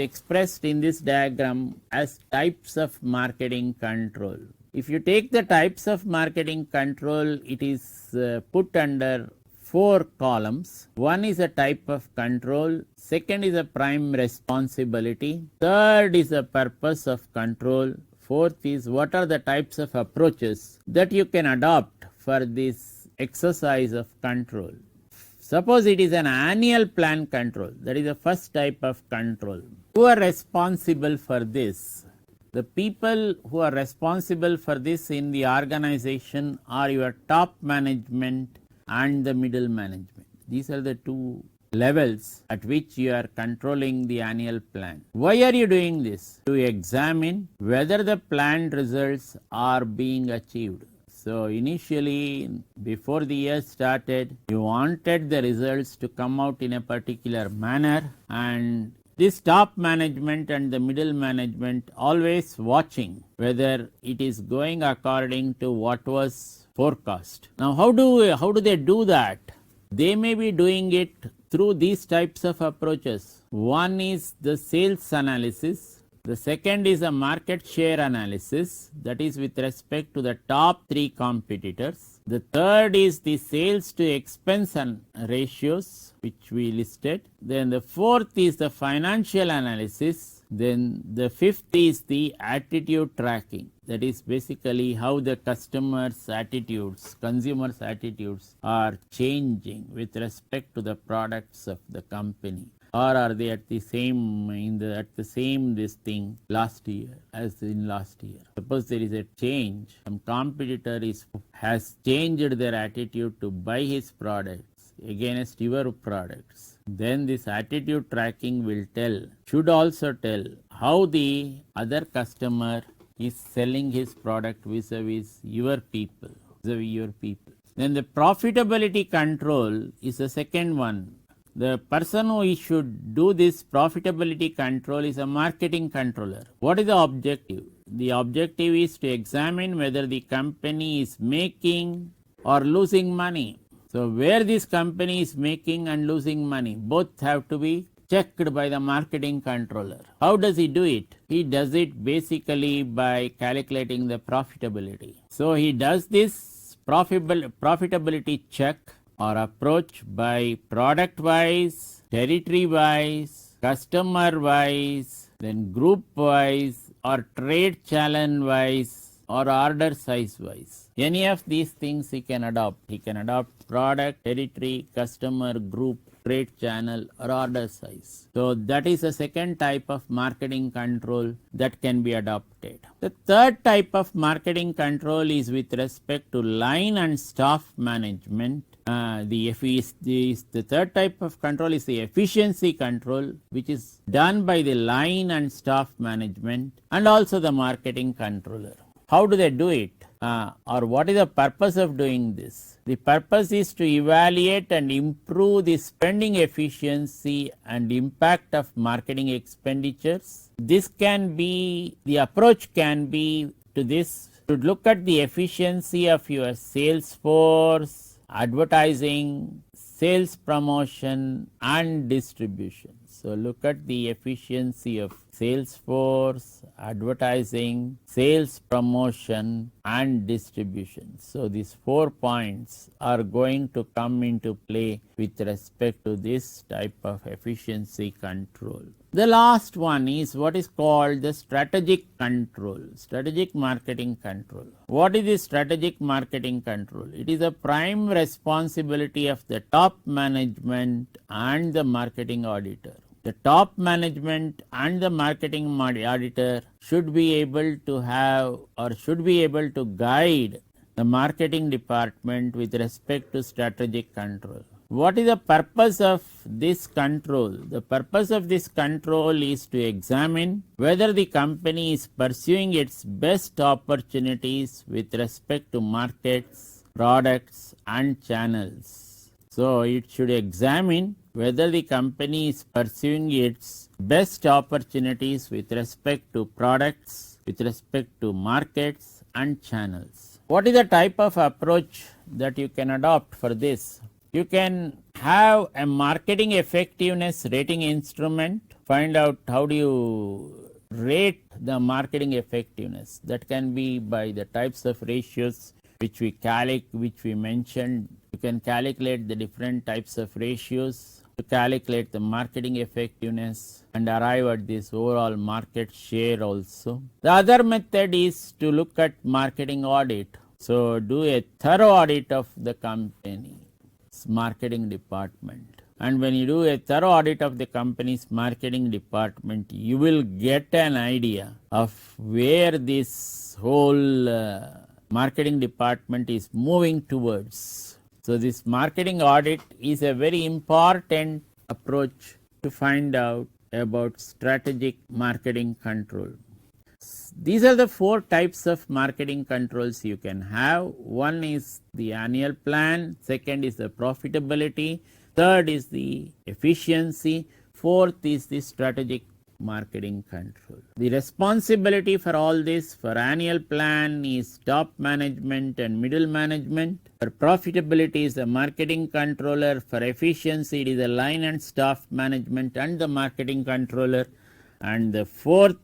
expressed in this diagram as types of marketing control. If you take the types of marketing control, it is put under 4 columns. One is a type of control, second is a prime responsibility, third is a purpose of control, fourth is what are the types of approaches that you can adopt for this exercise of control. Suppose it is an annual plan control, that is the first type of control. Who are responsible for this? The people who are responsible for this in the organization are your top management and the middle management. These are the 2 levels at which you are controlling the annual plan. Why are you doing this? To examine whether the planned results are being achieved. So initially, before the year started, you wanted the results to come out in a particular manner, and this top management and the middle management always watching whether it is going according to what was forecast. Now how do they do that? They may be doing it through these types of approaches. One is the sales analysis. The second is a market share analysis, that is with respect to the top 3 competitors. The third is the sales to expense ratios, which we listed. Then the fourth is the financial analysis. Then the fifth is the attitude tracking. That is basically how the customers' attitudes, consumers' attitudes are changing with respect to the products of the company. Or are they at the same this thing last year as in last year? Suppose there is a change, some competitor has changed their attitude to buy his products against your products. Then this attitude tracking should also tell how the other customer is selling his product vis-a-vis your people. Then the profitability control is the second one. The person who should do this profitability control is a marketing controller. What is the objective? The objective is to examine whether the company is making or losing money. So where this company is making and losing money, both have to be checked by the marketing controller. How does he do it? He does it basically by calculating the profitability. So he does this profitability check or approach by product wise, territory wise, customer wise, then group wise, or trade channel wise, or order size wise. Any of these things he can adopt. He can adopt product, territory, customer, group, trade channel, or order size. So that is the second type of marketing control that can be adopted. The third type of marketing control is with respect to line and staff management. The third type of control is the efficiency control, which is done by the line and staff management and also the marketing controller. How do they do it? Or what is the purpose of doing this? The purpose is to evaluate and improve the spending efficiency and impact of marketing expenditures. The approach can be to look at the efficiency of your sales force, advertising, sales promotion, and distribution. So look at the efficiency of sales force, advertising, sales promotion, and distribution. So these 4 points are going to come into play with respect to this type of efficiency control. The last one is what is called the strategic control, strategic marketing control. What is this strategic marketing control? It is a prime responsibility of the top management and the marketing auditor. The top management and the marketing auditor should be able to guide the marketing department with respect to strategic control. What is the purpose of this control? The purpose of this control is to examine whether the company is pursuing its best opportunities with respect to markets, products, and channels. So it should examine whether the company is pursuing its best opportunities with respect to products, with respect to markets and channels. What is the type of approach that you can adopt for this? You can have a marketing effectiveness rating instrument find out how do you rate the marketing effectiveness. That can be by the types of ratios which we mentioned. You can calculate the different types of ratios to calculate the marketing effectiveness and arrive at this overall market share also. The other method is to look at marketing audit. So do a thorough audit of the company's marketing department. And when you do a thorough audit of the company's marketing department, you will get an idea of where this whole marketing department is moving towards. So this marketing audit is a very important approach to find out about strategic marketing control. These are the 4 types of marketing controls you can have. One is the annual plan, second is the profitability, third is the efficiency, fourth is the strategic marketing control. The responsibility for all this for annual plan is top management and middle management. For profitability is the marketing controller. For efficiency it is the line and staff management and the marketing controller. And the fourth,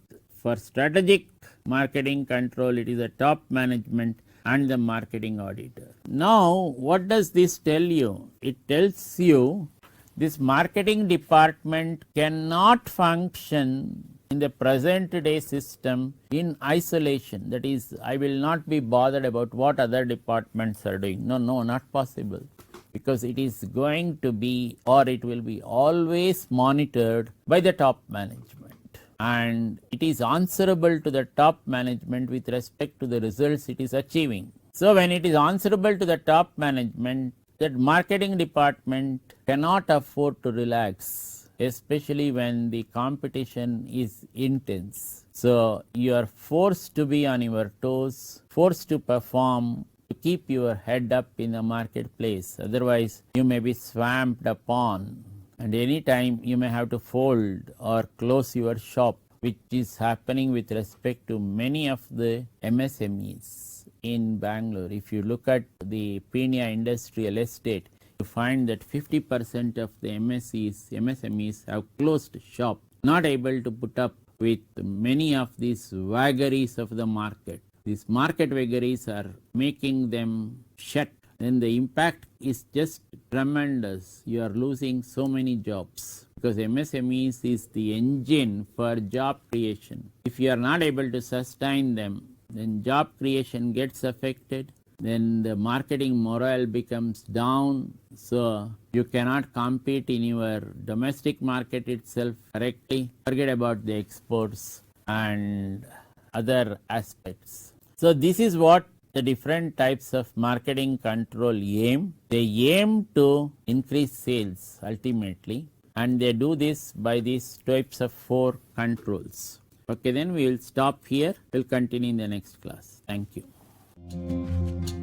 for strategic marketing control, it is the top management and the marketing auditor. Now what does this tell you? It tells you this marketing department cannot function in the present day system in isolation. That is, I will not be bothered about what other departments are doing. No, not possible. Because it is going to be, or it will be always monitored by the top management. And it is answerable to the top management with respect to the results it is achieving. So when it is answerable to the top management, that marketing department cannot afford to relax, especially when the competition is intense. So you are forced to be on your toes, forced to perform, to keep your head up in the marketplace. Otherwise, you may be swamped upon, and any time you may have to fold or close your shop, which is happening with respect to many of the MSMEs in Bangalore. If you look at the Peenya Industrial Estate, you find that 50% of the MSMEs have closed shop, not able to put up with many of these vagaries of the market. These market vagaries are making them shut. Then the impact is just tremendous. You are losing so many jobs because MSMEs is the engine for job creation. If you are not able to sustain them, then job creation gets affected, then the marketing morale becomes down, so you cannot compete in your domestic market itself correctly. Forget about the exports and other aspects. So this is what the different types of marketing control aim. They aim to increase sales ultimately, and they do this by these types of 4 controls. Okay, then we will stop here. We'll continue in the next class. Thank you.